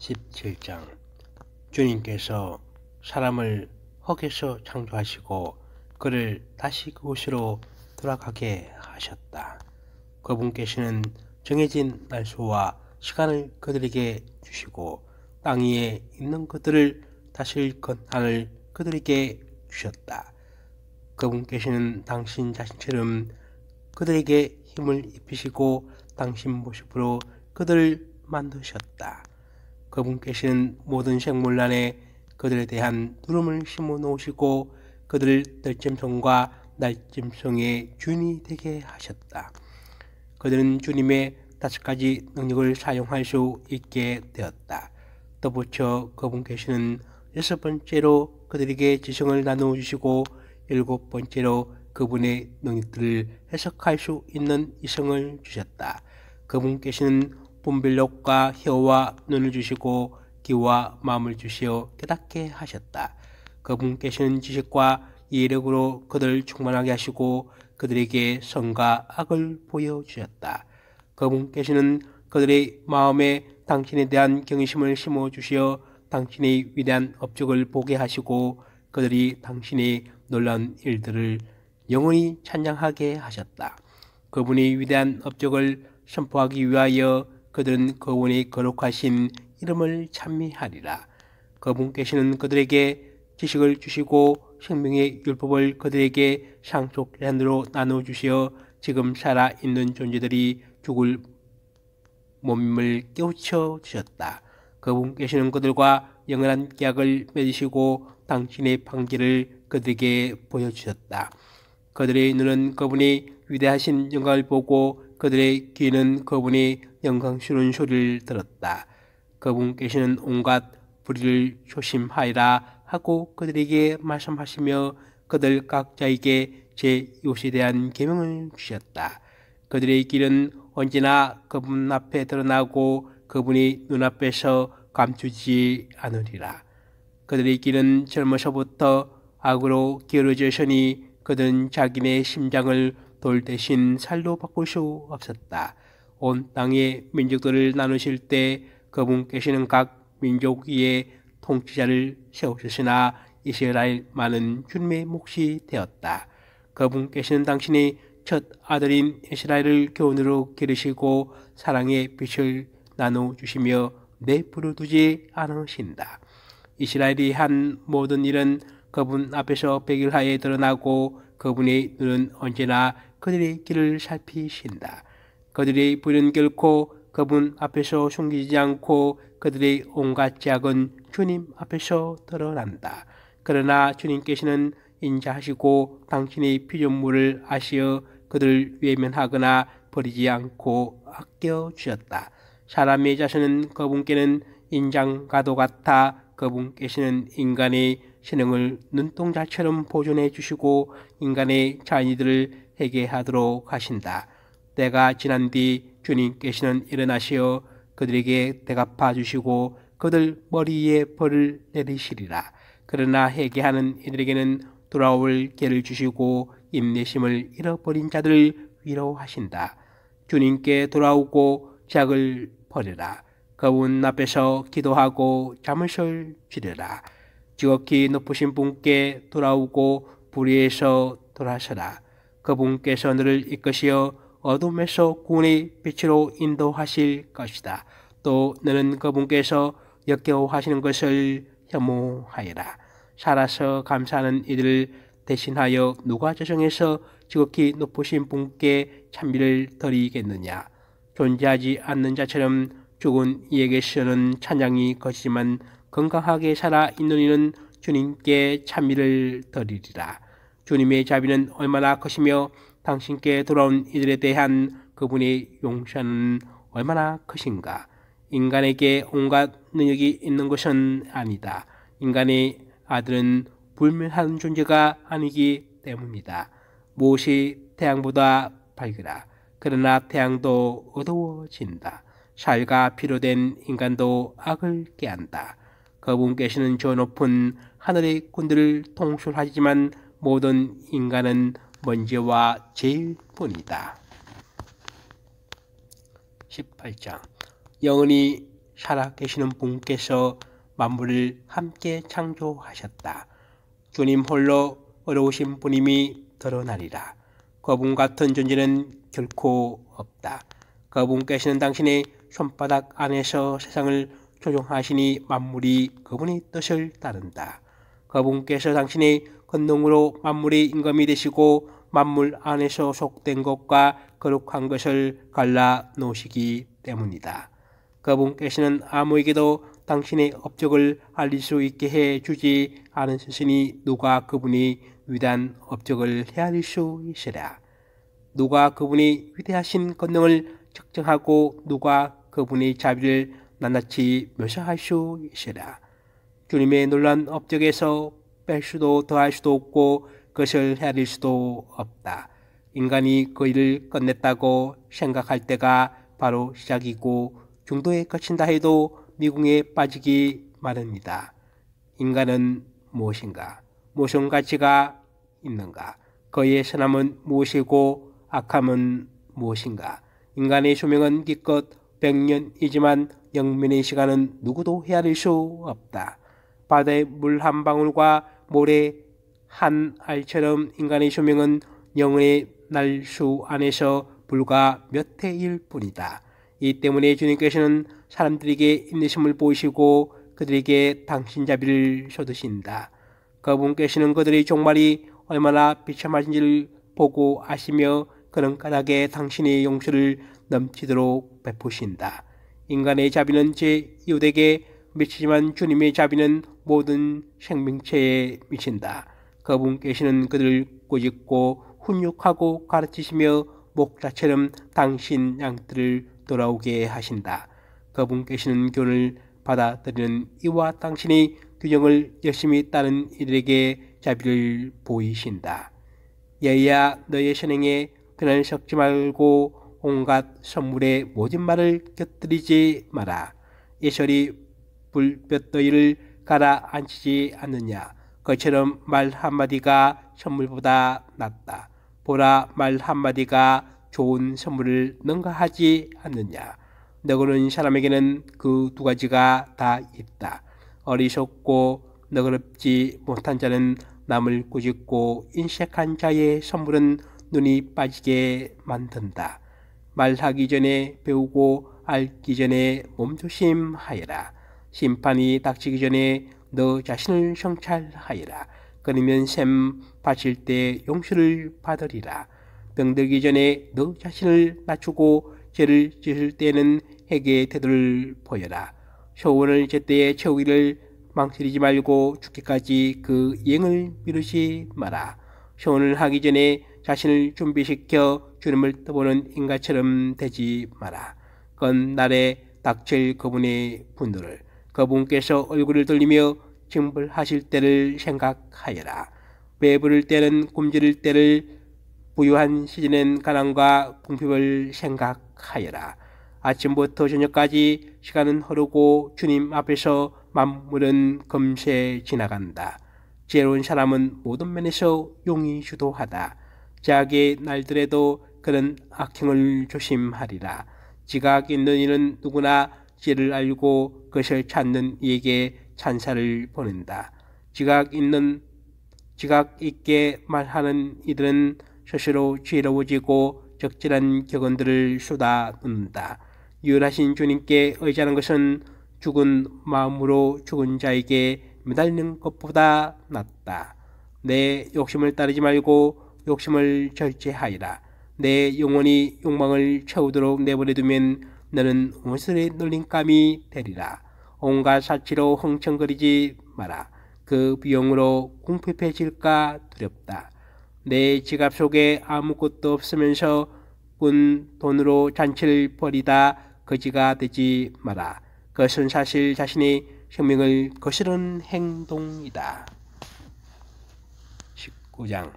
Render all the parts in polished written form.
17장 주님께서 사람을 흙에서 창조하시고 그를 다시 그곳으로 돌아가게 하셨다. 그분께서는 정해진 날수와 시간을 그들에게 주시고 땅 위에 있는 것들을 다스릴 권한을 그들에게 주셨다. 그분께서는 당신 자신처럼 그들에게 힘을 입히시고 당신 모습으로 그들을 만드셨다. 그분께서는 모든 생물 안에 그들에 대한 두려움을 심어 놓으시고 그들을 덜짐승과 날짐승의 주인이 되게 하셨다. 그들은 주님의 5가지 능력을 사용할 수 있게 되었다. 덧붙여 그분께서는 6번째로 그들에게 지성을 나누어 주시고 7번째로 그분의 능력들을 해석할 수 있는 이성을 주셨다. 그분께서는 분별력과 혀와 눈을 주시고 귀와 마음을 주시어 깨닫게 하셨다. 그분께서는 지식과 이해력으로 그들을 충만하게 하시고 그들에게 선과 악을 보여주셨다. 그분께서는 그들의 마음에 당신에 대한 경외심을 심어주시어 당신의 위대한 업적을 보게 하시고 그들이 당신의 놀라운 일들을 영원히 찬양하게 하셨다. 그분의 위대한 업적을 선포하기 위하여 그들은 그분의 거룩하신 이름을 찬미하리라. 그분께서는 그들에게 지식을 주시고 생명의 율법을 그들에게 상속란으로 나눠주시어 지금 살아있는 존재들이 죽을 몸임을 깨우쳐 주셨다. 그분께서는 그들과 영원한 계약을 맺으시고 당신의 방지를 그들에게 보여주셨다. 그들의 눈은 그분의 위대하신 영광을 보고 그들의 귀는 그분의 영광스러운 소리를 들었다. 그분께서는 온갖 불의를 조심하여라 하고 그들에게 말씀하시며 그들 각자에게 제6에 대한 계명을 주셨다. 그들의 길은 언제나 그분 앞에 드러나고 그분이 눈앞에서 감추지 않으리라. 그들의 길은 젊어서부터 악으로 기울어졌으니 그들은 자기네 심장을 돌 대신 살로 바꿀 수 없었다. 온 땅의 민족들을 나누실 때 그분께서는 각 민족 위에 통치자를 세우셨으나 이스라엘만은 주님의 몫이 되었다. 그분께서는 당신의 첫 아들인 이스라엘을 교훈으로 기르시고 사랑의 빛을 나눠주시며 내버려 두지 않으신다. 이스라엘이 한 모든 일은 그분 앞에서 백일하에 드러나고 그분의 눈은 언제나 그들의 길을 살피신다. 그들의 불은 결코 그분 앞에서 숨기지 않고 그들의 온갖 죄악은 주님 앞에서 드러난다. 그러나 주님께서는 인자하시고 당신의 피조물을 아시어 그들을 외면하거나 버리지 않고 아껴주셨다. 사람의 자손은 그분께는 인장과도 같아 그분께서는 인간의 신앙을 눈동자처럼 보존해 주시고 인간의 자녀들을 회개하도록 하신다. 때가 지난 뒤 주님께서는 일어나시어 그들에게 대갚아 주시고 그들 머리 위에 벌을 내리시리라. 그러나 회개하는 이들에게는 돌아올 기회를 주시고 인내심을 잃어버린 자들을 위로하신다. 주님께 돌아오고 죄악을 버리라. 그분 앞에서 기도하고 잠을 지르라. 지극히 높으신 분께 돌아오고 불의에서 돌아서라. 그분께서 너를 이끄시어 어둠에서 구원의 빛으로 인도하실 것이다. 또 너는 그분께서 역겨워하시는 것을 혐오하여라. 살아서 감사하는 이들을 대신하여 누가 저승에서 지극히 높으신 분께 찬미를 드리겠느냐. 존재하지 않는 자처럼 죽은 이에게서는 찬양이 것이지만 건강하게 살아있는 이는 주님께 찬미를 드리리라. 주님의 자비는 얼마나 크시며 당신께 돌아온 이들에 대한 그분의 용서는 얼마나 크신가. 인간에게 온갖 능력이 있는 것은 아니다. 인간의 아들은 불멸한 존재가 아니기 때문이다. 무엇이 태양보다 밝으라. 그러나 태양도 어두워진다. 살가 필요된 인간도 악을 깨한다. 그분께서는 저 높은 하늘의 군대를 통솔하지만 모든 인간은 먼지와 죄일 뿐이다. 18장 영원히 살아계시는 분께서 만물을 함께 창조하셨다. 주님 홀로 어려우신 분임이 드러나리라. 그분 같은 존재는 결코 없다. 그분께서는 당신의 손바닥 안에서 세상을 조종하시니 만물이 그분의 뜻을 따른다. 그분께서 당신의 권능으로 만물의 임금이 되시고 만물 안에서 속된 것과 거룩한 것을 갈라 놓으시기 때문이다. 그분께서는 아무에게도 당신의 업적을 알릴 수 있게 해 주지 않으시니 누가 그분이 위대한 업적을 헤아릴 수 있으랴. 누가 그분의 위대하신 권능을 측정하고 누가 그분의 자비를 낱낱이 묘사할 수 있으랴. 주님의 놀라운 업적에서 뺄 수도 더할 수도 없고 그것을 헤아릴 수도 없다. 인간이 그 일을 끝냈다고 생각할 때가 바로 시작이고 중도에 그친다 해도 미궁에 빠지기 마련이다. 인간은 무엇인가? 무슨 가치가 있는가? 그의 선함은 무엇이고 악함은 무엇인가? 인간의 수명은 기껏 100년이지만 영면의 시간은 누구도 헤아릴 수 없다. 바다의 물 한 방울과 모래 한 알처럼 인간의 수명은 영혼의 날수 안에서 불과 몇 해일 뿐이다. 이 때문에 주님께서는 사람들에게 인내심을 보이시고 그들에게 당신 자비를 쏟으신다. 그분께서는 그들의 종말이 얼마나 비참하신지를 보고 아시며 그런 까닭에 당신의 용서를 넘치도록 베푸신다. 인간의 자비는 제 이웃에게 미치지만 주님의 자비는 모든 생명체에 미친다. 그분께서는 그들을 꾸짖고 훈육하고 가르치시며 목자처럼 당신 양들을 돌아오게 하신다. 그분께서는 교훈을 받아들이는 이와 당신의 규정을 열심히 따른 이들에게 자비를 보이신다. 얘야 너의 선행에 그날 섞지 말고 온갖 선물에 모진 말을 곁들이지 마라. 예설이 불볕더위를 가라앉히지 않느냐. 그처럼 말 한마디가 선물보다 낫다. 보라 말 한마디가 좋은 선물을 능가하지 않느냐. 너그러운 사람에게는 그 두 가지가 다 있다. 어리석고 너그럽지 못한 자는 남을 꾸짖고 인색한 자의 선물은 눈이 빠지게 만든다. 말하기 전에 배우고 알기 전에 몸조심하여라. 심판이 닥치기 전에 너 자신을 성찰하여라. 그러면 샘 바칠 때 용서를 받으리라. 병들기 전에 너 자신을 낮추고 죄를 지을 때는 회개의 태도를 보여라. 소원을 제때에 채우기를 망설이지 말고 죽기까지 그 이행을 미루지 마라. 소원을 하기 전에 자신을 준비시켜 주님을 떠보는 인간처럼 되지 마라. 건 날에 닥칠 그분의 분노를 그분께서 얼굴을 돌리며 징벌하실 때를 생각하여라. 배부를 때는 굶주릴 때를 부유한 시즌엔 가난과 궁핍을 생각하여라. 아침부터 저녁까지 시간은 흐르고 주님 앞에서 만물은 금세 지나간다. 지혜로운 사람은 모든 면에서 용이 주도하다. 제약의 날들에도 그는 악행을 조심하리라. 지각 있는 이는 누구나 지혜를 알고 그것을 찾는 이에게 찬사를 보낸다. 지각 있게 말하는 이들은 스스로 지혜로워지고 적절한 격언들을 쏟아놓는다. 유일하신 주님께 의지하는 것은 죽은 마음으로 죽은 자에게 매달리는 것보다 낫다. 내 욕심을 따르지 말고 욕심을 절제하여라. 내 영혼이 욕망을 채우도록 내버려두면 너는 원수의 놀림감이 되리라. 온갖 사치로 흥청거리지 마라. 그 비용으로 궁핍해질까 두렵다. 내 지갑 속에 아무것도 없으면서 꾼 돈으로 잔치를 벌이다 거지가 되지 마라. 그것은 사실 자신의 생명을 거스르는 행동이다. 19장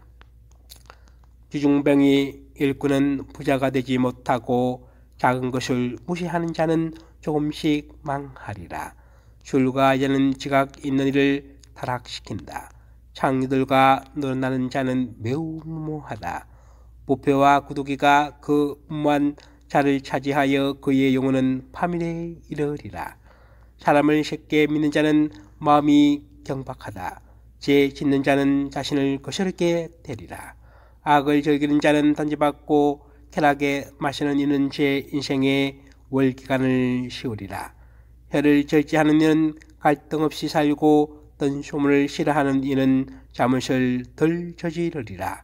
주중병이 일꾼은 부자가 되지 못하고 작은 것을 무시하는 자는 조금씩 망하리라. 술과 여는 지각 있는 이를 타락시킨다. 창녀들과 늘어나는 자는 매우 무모하다. 부패와 구두기가 그 무모한 자를 차지하여 그의 영혼은 파멸에 이르리라. 사람을 쉽게 믿는 자는 마음이 경박하다. 죄 짓는 자는 자신을 거스르게 되리라. 악을 즐기는 자는 던져받고 쾌락에 마시는 이는 제 인생의 월기간을 씌우리라. 혀를 절제하는 이는 갈등 없이 살고 뜬 소문을 싫어하는 이는 잘못을 덜 저지르리라.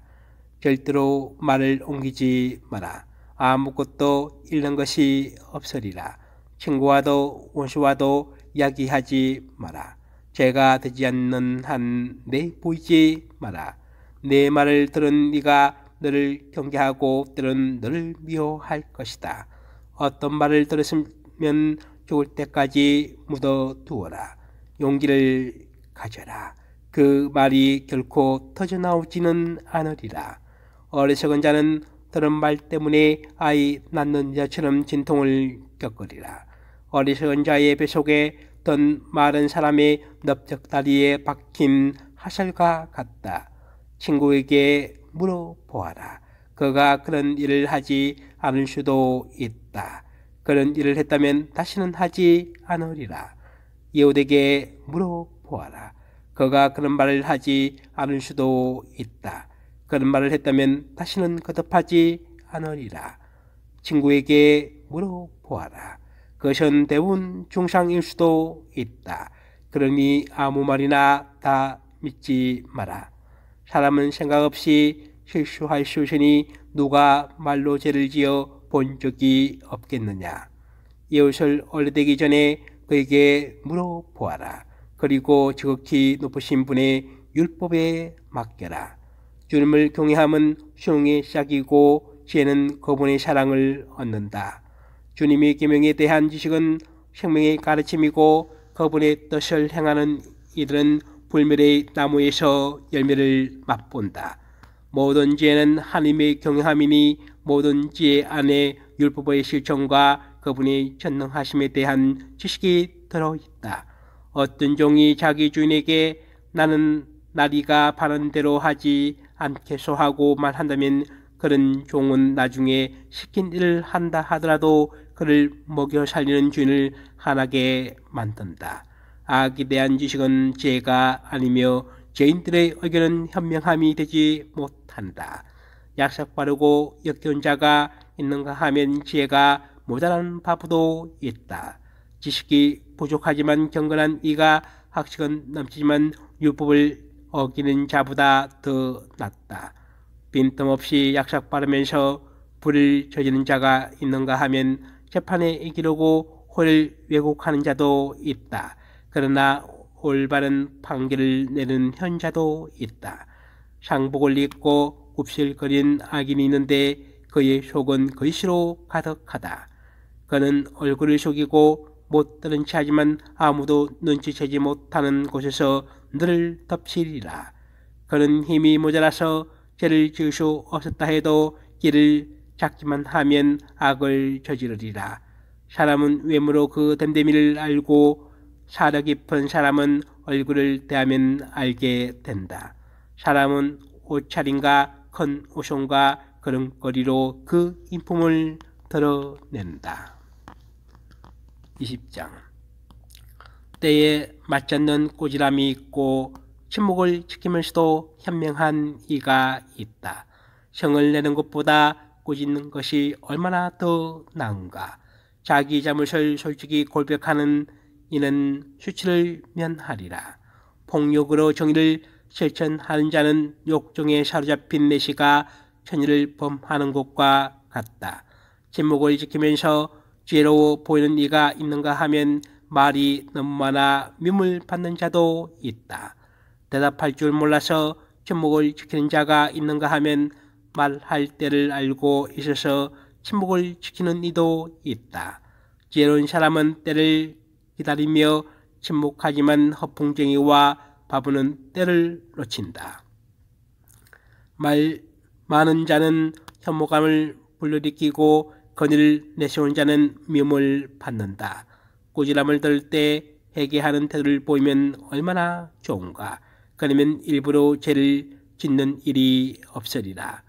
절대로 말을 옮기지 마라. 아무것도 잃는 것이 없으리라. 친구와도 원수와도 이야기하지 마라. 죄가 되지 않는 한 내보이지 마라. 내 말을 들은 네가 너를 경계하고 때론 너를 미워할 것이다. 어떤 말을 들었으면 죽을 때까지 묻어두어라. 용기를 가져라. 그 말이 결코 터져나오지는 않으리라. 어리석은 자는 들은 말 때문에 아이 낳는 자처럼 진통을 겪으리라. 어리석은 자의 뱃속에 든 마른 사람의 넓적다리에 박힌 화살과 같다. 친구에게 물어보아라. 그가 그런 일을 하지 않을 수도 있다. 그런 일을 했다면 다시는 하지 않으리라. 이웃에게 물어보아라. 그가 그런 말을 하지 않을 수도 있다. 그런 말을 했다면 다시는 거듭하지 않으리라. 친구에게 물어보아라. 그것은 대부분 중상일 수도 있다. 그러니 아무 말이나 다 믿지 마라. 사람은 생각 없이 실수할 수 있으니 누가 말로 죄를 지어 본 적이 없겠느냐. 이웃을 얼레되기 전에 그에게 물어보아라. 그리고 지극히 높으신 분의 율법에 맡겨라. 주님을 경외함은 수용의 시작이고 지혜는 그분의 사랑을 얻는다. 주님의 계명에 대한 지식은 생명의 가르침이고 그분의 뜻을 행하는 이들은 불멸의 나무에서 열매를 맛본다. 모든 지혜는 하나님의 경외함이니 모든 지혜 안에 율법의 실천과 그분의 전능하심에 대한 지식이 들어있다. 어떤 종이 자기 주인에게 나는 나리가 바른 대로 하지 않겠소 하고 말한다면 그런 종은 나중에 시킨 일을 한다 하더라도 그를 먹여 살리는 주인을 화나게 만든다. 악에 대한 지식은 죄가 아니며 죄인들의 의견은 현명함이 되지 못한다. 약삭 빠르고 역겨운 자가 있는가 하면 지혜가 모자란 바보도 있다. 지식이 부족하지만 경건한 이가 학식은 넘치지만 율법을 어기는 자보다 더 낫다. 빈틈없이 약삭 빠르면서 불을 저지르는 자가 있는가 하면 재판에 이기려고 홀을 왜곡하는 자도 있다. 그러나 올바른 판결을 내는 현자도 있다. 상복을 입고 굽실거린 악인이 있는데 그의 속은 거짓으로 가득하다. 그는 얼굴을 속이고 못 들은 체 하지만 아무도 눈치채지 못하는 곳에서 늘 덮치리라. 그는 힘이 모자라서 죄를 지을 수 없었다 해도 길을 잡기만 하면 악을 저지르리라. 사람은 외모로 그 됨됨이를 알고 사려 깊은 사람은 얼굴을 대하면 알게 된다. 사람은 옷차림과 큰 옷송과 걸음걸이로 그 인품을 드러낸다. 20장. 때에 맞지 않는 꼬지람이 있고 침묵을 지키면서도 현명한 이가 있다. 성을 내는 것보다 꾸짖는 것이 얼마나 더 나은가. 자기 잘못을 솔직히 고백하는 이는 수치를 면하리라. 폭력으로 정의를 실천하는 자는 욕정에 사로잡힌 내시가 천의를 범하는 것과 같다. 침묵을 지키면서 지혜로워 보이는 이가 있는가 하면 말이 너무 많아 미움을 받는 자도 있다. 대답할 줄 몰라서 침묵을 지키는 자가 있는가 하면 말할 때를 알고 있어서 침묵을 지키는 이도 있다. 지혜로운 사람은 때를 기다리며 침묵하지만 허풍쟁이와 바보는 때를 놓친다. 말 많은 자는 혐오감을 불러일으키고 건의를 내세운 자는 미움을 받는다. 꾸지람을 들을 때 회개하는 태도를 보이면 얼마나 좋은가. 그러면 일부러 죄를 짓는 일이 없으리라.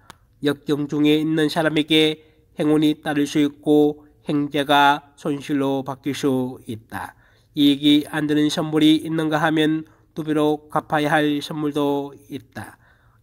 역경 중에 있는 사람에게 행운이 따를 수 있고 행제가 손실로 바뀔 수 있다. 이익이 안 되는 선물이 있는가 하면 두 배로 갚아야 할 선물도 있다.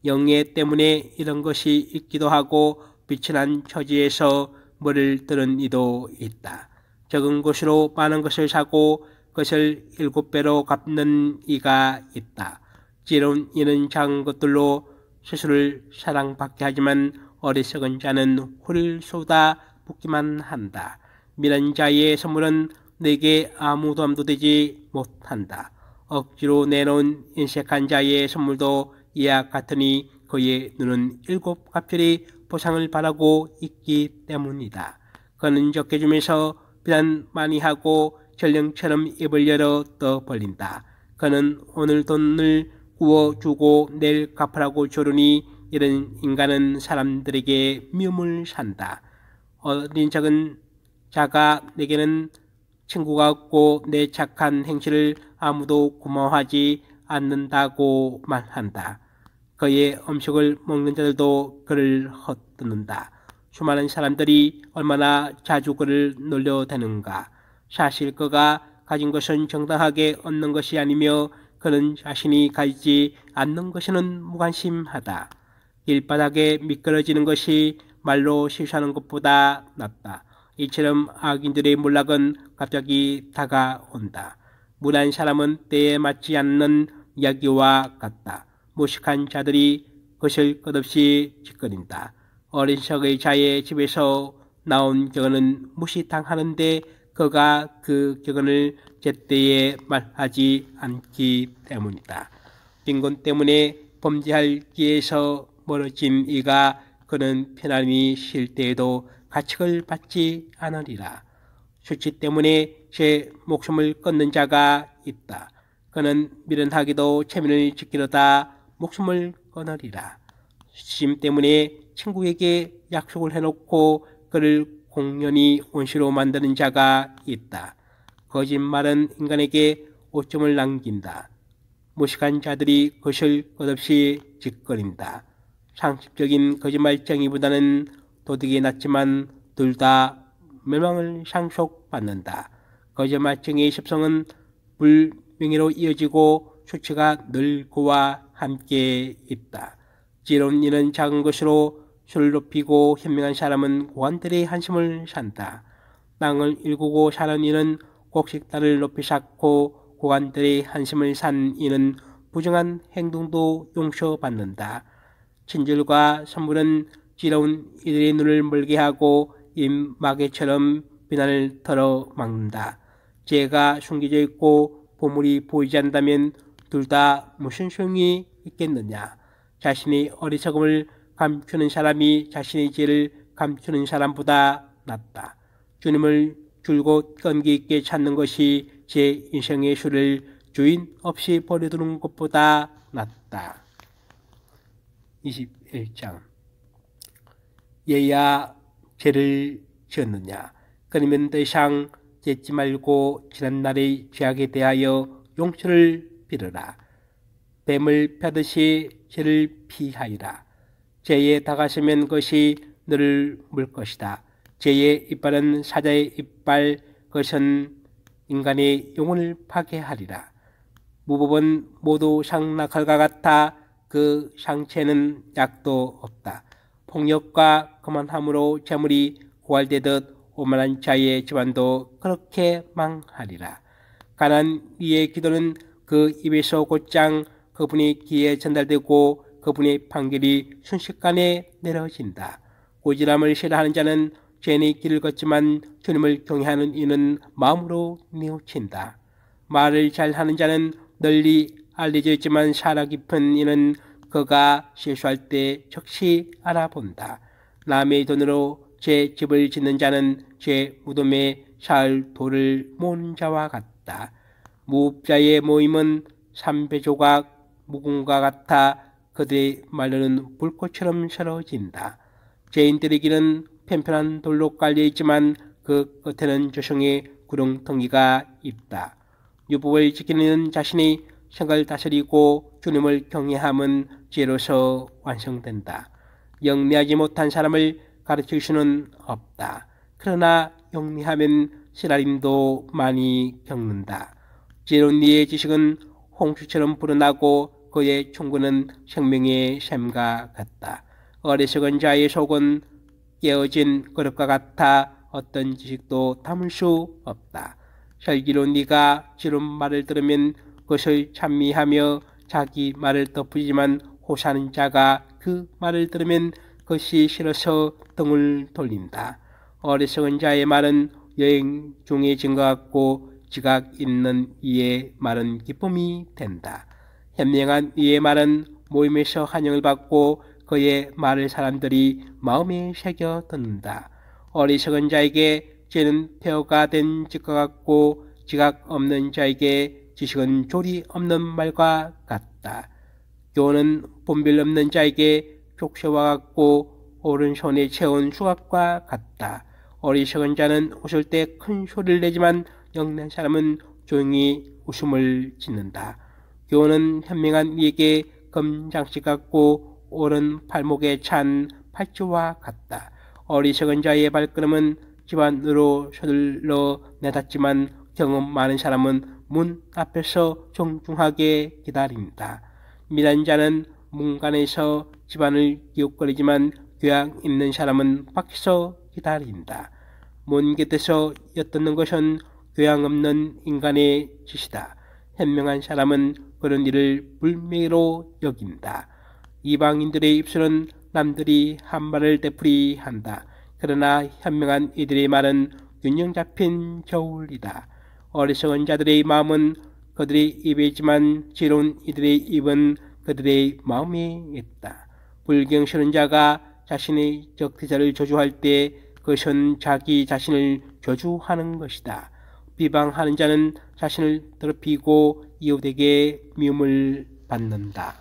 영예 때문에 이런 것이 있기도 하고 비천한 처지에서 머리를 드는 이도 있다. 적은 것으로 많은 것을 사고 그것을 7배로 갚는 이가 있다. 지혜로운 이는 작은 것들로 스스로를 사랑받게 하지만 어리석은 자는 홀을 쏟아 붓기만 한다. 미련한 자의 선물은 내게 아무 도움도 되지 못한다. 억지로 내놓은 인색한 자의 선물도 이와 같으니 그의 눈은 7갑절이 보상을 바라고 있기 때문이다. 그는 적게 주면서 비난 많이 하고 전령처럼 입을 열어 떠 벌린다. 그는 오늘 돈을 구워주고 내일 갚으라고 조르니 이런 인간은 사람들에게 미움을 산다. 어린 적은 자가 내게는 친구가 없고 내 착한 행실을 아무도 고마워하지 않는다고 말한다. 그의 음식을 먹는 자들도 그를 헛듣는다. 수많은 사람들이 얼마나 자주 그를 놀려대는가. 사실 그가 가진 것은 정당하게 얻는 것이 아니며 그는 자신이 가지지 않는 것에는 무관심하다. 길바닥에 미끄러지는 것이 말로 실수하는 것보다 낫다. 이처럼 악인들의 몰락은 갑자기 다가온다. 무난 사람은 때에 맞지 않는 이야기와 같다. 무식한 자들이 그것을 끝없이 짓거린다. 어린석의 자의 집에서 나온 격언은 무시당하는데 그가 그 격언을 제때에 말하지 않기 때문이다. 빈곤 때문에 범죄할 기에서 멀어진 이가 그는 편안히 쉴 때에도 가책을 받지 않으리라. 수치 때문에 제 목숨을 끊는 자가 있다. 그는 미련하게도 체면을 지키려다 목숨을 끊으리라. 수치심 때문에 친구에게 약속을 해놓고 그를 공연히 온시로 만드는 자가 있다. 거짓말은 인간에게 오점을 남긴다. 무식한 자들이 그것을 끝없이 짓거린다. 상식적인 거짓말쟁이보다는 도둑이 낫지만 둘 다 멸망을 상속받는다. 거짓말쟁이의 습성은 불명예로 이어지고 수치가 늘 그와 함께 있다. 지혜로운 이는 작은 것으로 술을 높이고 현명한 사람은 고관들의 한심을 산다. 땅을 일구고 사는 이는 곡식단을 높이 쌓고 고관들의 한심을 산 이는 부정한 행동도 용서받는다. 친절과 선물은 지혜로운 이들의 눈을 멀게 하고 입마개처럼 비난을 털어막는다. 지혜가 숨겨져 있고 보물이 보이지 않는다면 둘 다 무슨 소용이 있겠느냐. 자신의 어리석음을 감추는 사람이 자신의 지혜를 감추는 사람보다 낫다. 주님을 줄곧 끈기 있게 찾는 것이 제 인생의 수를 주인 없이 버려두는 것보다 낫다. 21장 얘야 죄를 지었느냐. 그러면 더 이상 짓지 말고 지난날의 죄악에 대하여 용서를 빌어라. 뱀을 펴듯이 죄를 피하리라. 죄에 다가서면 그것이 너를 물 것이다. 죄의 이빨은 사자의 이빨, 그것은 인간의 영혼을 파괴하리라. 무법은 모두 상락할과 같아 그 상체는 약도 없다. 폭력과 거만함으로 재물이 고갈되듯 오만한 자의 집안도 그렇게 망하리라. 가난한 이의 기도는 그 입에서 곧장 그분의 귀에 전달되고 그분의 판결이 순식간에 내려진다. 고지람을 싫어하는 자는 죄의 길을 걷지만 주님을 경외하는 이는 마음으로 뉘우친다. 말을 잘하는 자는 널리 알려져 있지만 사라 깊은 이는 그가 실수할 때 즉시 알아본다. 남의 돈으로 제 집을 짓는 자는 제 무덤에 쌓을 돌을 모으는 자와 같다. 무업자의 모임은 삼배조각 무궁과 같아 그들의 말로는 불꽃처럼 서러진다. 죄인들의 길은 편편한 돌로 깔려있지만 그 끝에는 조성의 구렁텅이가 있다. 율법을 지키는 자신이 생각을 다스리고 주님을 경외함은 지혜로서 완성된다. 영리하지 못한 사람을 가르칠 수는 없다. 그러나 영리하면 쓰라림도 많이 겪는다. 지론리의 지식은 홍수처럼 불어나고 그의 충고는 생명의 샘과 같다. 어리석은 자의 속은 깨어진 그릇과 같아 어떤 지식도 담을 수 없다. 설기로 네가 지론 말을 들으면 그것을 찬미하며 자기 말을 덮으지만 호사하는 자가 그 말을 들으면 그것이 싫어서 등을 돌린다. 어리석은 자의 말은 여행 중의 증거 같고 지각 있는 이의 말은 기쁨이 된다. 현명한 이의 말은 모임에서 환영을 받고 그의 말을 사람들이 마음에 새겨 듣는다. 어리석은 자에게 죄는 폐허가 된 짓과 같고 지각 없는 자에게 지식은 조리 없는 말과 같다. 교훈은 분별 없는 자에게 족쇄와 같고 오른손에 채운 수갑과 같다. 어리석은 자는 웃을 때 큰 소리를 내지만 영난 사람은 조용히 웃음을 짓는다. 교훈은 현명한 이에게 금장식 같고 오른 팔목에 찬 팔찌와 같다. 어리석은 자의 발걸음은 집안으로 서둘러 내닫지만 경험 많은 사람은 문 앞에서 정중하게 기다린다. 미란 자는 문간에서 집안을 기웃거리지만 교양 있는 사람은 밖에서 기다린다. 문 곁에서 엿듣는 것은 교양 없는 인간의 짓이다. 현명한 사람은 그런 일을 불매로 여긴다. 이방인들의 입술은 남들이 한 말을 되풀이한다. 그러나 현명한 이들의 말은 균형 잡힌 저울이다. 어리석은 자들의 마음은 그들의 입에 있지만 지혜로운 이들의 입은 그들의 마음에 있다. 불경스러운 자가 자신의 적대자를 저주할 때 그것은 자기 자신을 저주하는 것이다. 비방하는 자는 자신을 더럽히고 이웃에게 미움을 받는다.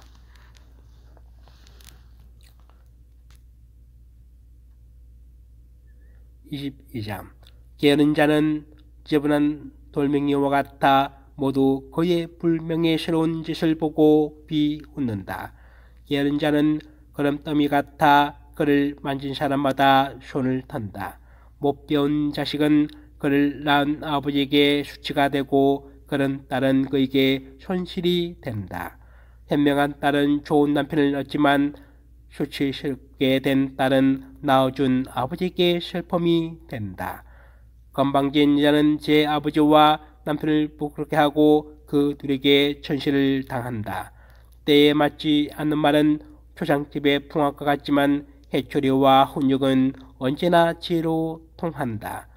22장 게으른 자는 지저분한 돌멩이와 같아 모두 그의 불명예스러운 짓을 보고 비웃는다. 게으른 자는 거름더미 같아 그를 만진 사람마다 손을 턴다. 못 배운 자식은 그를 낳은 아버지에게 수치가 되고 그런 딸은 그에게 손실이 된다. 현명한 딸은 좋은 남편을 얻지만 수치스럽게 된 딸은 낳아준 아버지에게 슬픔이 된다. 건방진 자는 제 아버지와 남편을 부끄럽게 하고 그 둘에게 천시를 당한다. 때에 맞지 않는 말은 초장집의 풍악과 같지만 해초리와 훈육은 언제나 지혜로 통한다.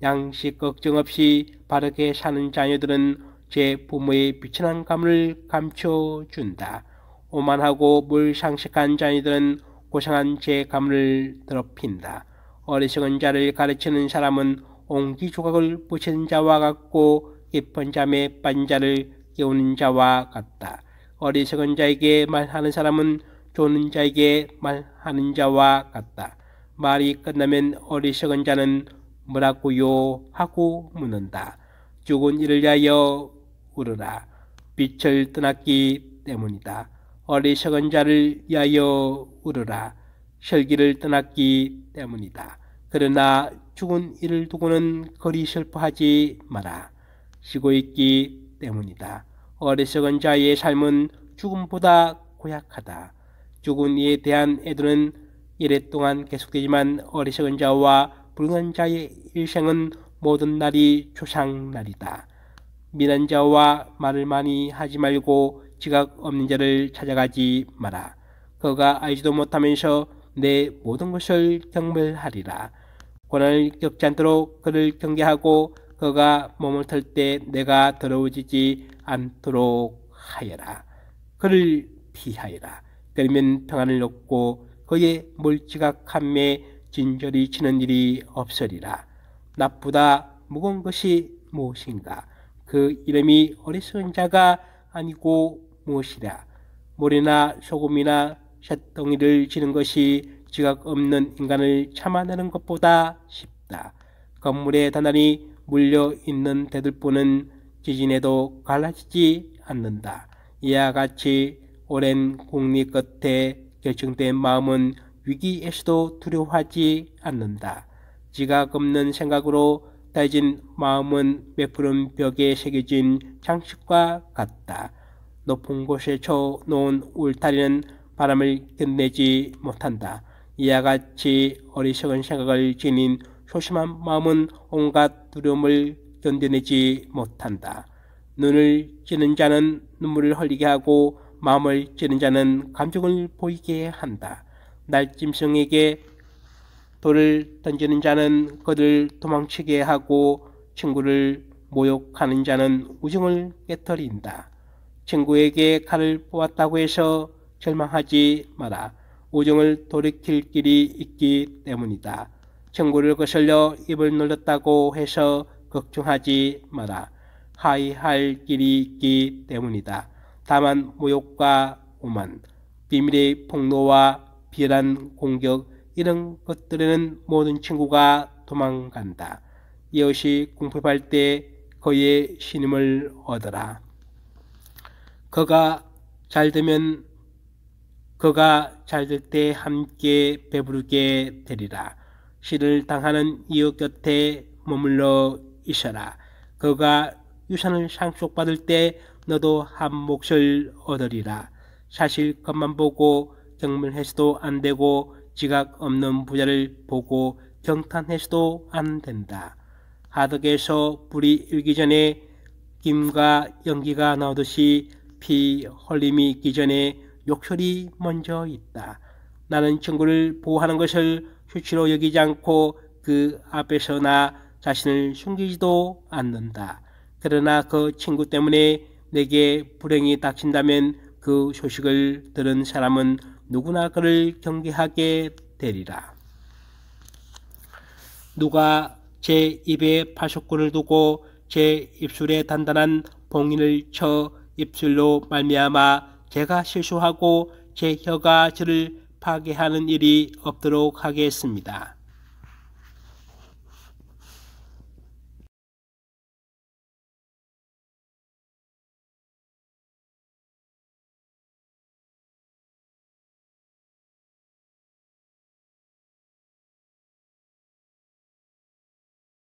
양식 걱정 없이 바르게 사는 자녀들은 제 부모의 비천한 가문을 감춰준다. 오만하고 물상식한 자녀들은 고상한 제 가문을 더럽힌다. 어리석은 자를 가르치는 사람은 옹기 조각을 부시는 자와 같고 깊은 잠에 빠진 자를 깨우는 자와 같다. 어리석은 자에게 말하는 사람은 조는 자에게 말하는 자와 같다. 말이 끝나면 어리석은 자는 뭐라고요 하고 묻는다. 죽은 이를 위하여 울으라. 빛을 떠났기 때문이다. 어리석은 자를 위하여 울으라. 설기를 떠났기 때문이다. 그러나 죽은 이를 두고는 그리 슬퍼하지 마라. 쉬고 있기 때문이다. 어리석은 자의 삶은 죽음보다 고약하다. 죽은 이에 대한 애도는 오랫동안 계속되지만 어리석은 자와 불운한 자의 일생은 모든 날이 조상날이다. 미련한 자와 말을 많이 하지 말고 지각 없는 자를 찾아가지 마라. 그가 알지도 못하면서 내 모든 것을 경멸하리라. 고난을 겪지 않도록 그를 경계하고 그가 몸을 털 때 내가 더러워지지 않도록 하여라. 그를 피하여라. 그러면 평안을 얻고 그의 몰지각함에 진절이 치는 일이 없으리라. 나보다 무거운 것이 무엇인가? 그 이름이 어리석은 자가 아니고 무엇이라. 모래나 소금이나 쇳덩이를 지는 것이 지각 없는 인간을 참아내는 것보다 쉽다. 건물에 단단히 물려있는 대들보는 지진에도 갈라지지 않는다. 이와 같이 오랜 공리 끝에 결정된 마음은 위기에서도 두려워하지 않는다. 지각 없는 생각으로 따진 마음은 메푸른 벽에 새겨진 장식과 같다. 높은 곳에 쳐놓은 울타리는 바람을 견내지 못한다. 이와 같이 어리석은 생각을 지닌 소심한 마음은 온갖 두려움을 견뎌내지 못한다. 눈을 찌는 자는 눈물을 흘리게 하고 마음을 찌는 자는 감정을 보이게 한다. 날짐승에게 돌을 던지는 자는 그를 도망치게 하고 친구를 모욕하는 자는 우정을 깨뜨린다. 친구에게 칼을 뽑았다고 해서 절망하지 마라. 우정을 돌이킬 길이 있기 때문이다. 친구를 거슬려 입을 눌렀다고 해서 걱정하지 마라. 하이할 길이 있기 때문이다. 다만 모욕과 오만, 비밀의 폭로와 비열한 공격, 이런 것들에는 모든 친구가 도망간다. 이웃이 궁핍할 때 그의 신임을 얻어라. 그가 잘 될 때 함께 배부르게 되리라. 시를 당하는 이웃 곁에 머물러 있어라. 그가 유산을 상속받을 때 너도 한 몫을 얻으리라. 사실 겉만 보고 경멸해서도 안 되고 지각 없는 부자를 보고 경탄해서도 안 된다. 하덕에서 불이 일기 전에 김과 연기가 나오듯이 피 흘림이 있기 전에 욕설이 먼저 있다. 나는 친구를 보호하는 것을 수치로 여기지 않고 그 앞에서 나 자신을 숨기지도 않는다. 그러나 그 친구 때문에 내게 불행이 닥친다면 그 소식을 들은 사람은 누구나 그를 경계하게 되리라. 누가 제 입에 파수꾼을 두고 제 입술에 단단한 봉인을 쳐 입술로 말미암아 제가 실수하고 제 혀가 저를 파괴하는 일이 없도록 하겠습니다.